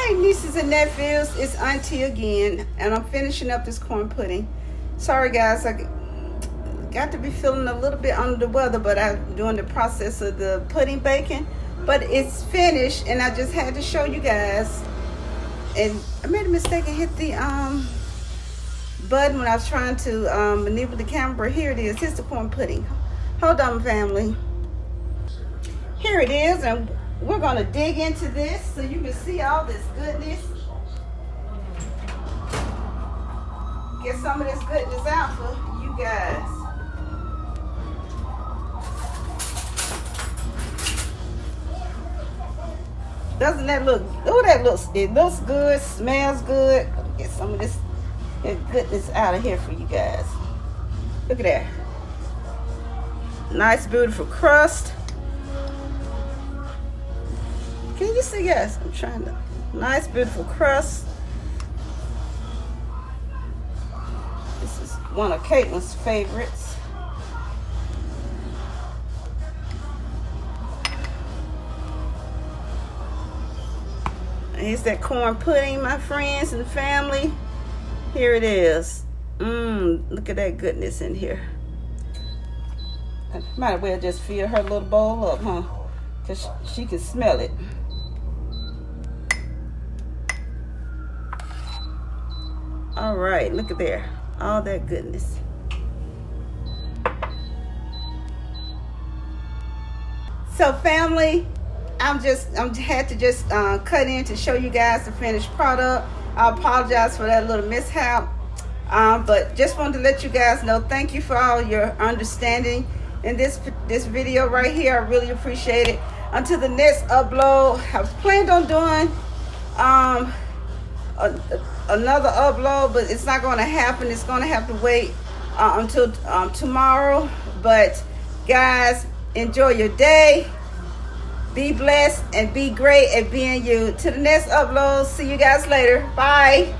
Hi, nieces and nephews. It's Auntie again, and I'm finishing up this corn pudding. Sorry, guys, I got to be feeling a little bit under the weather, but I'm doing the process of the pudding baking. But it's finished, and I just had to show you guys. And I made a mistake and hit the button when I was trying to maneuver the camera. Here it is. Here's the corn pudding. Hold on, family. Here it is, and we're going to dig into this so you can see all this goodness. Get some of this goodness out for you guys. Doesn't that look, oh, it looks good, smells good. Get some of this goodness out of here for you guys. Look at that. Nice, beautiful crust. Can you see, guys? I'm trying to. Nice, beautiful crust. This is one of Caitlin's favorites. Here's that corn pudding, my friends and family. Here it is. Look at that goodness in here. I might as well just fill her little bowl up, huh? Because she can smell it. All right, look at there. All that goodness. So family, I had to just cut in to show you guys the finished product. I apologize for that little mishap. But just wanted to let you guys know, thank you for all your understanding in this video right here. I really appreciate it. Until the next upload, I was planned on doing another upload, but it's not going to happen. It's going to have to wait until tomorrow. But guys, enjoy your day. Be blessed and be great at being you. To the next upload. See you guys later. Bye.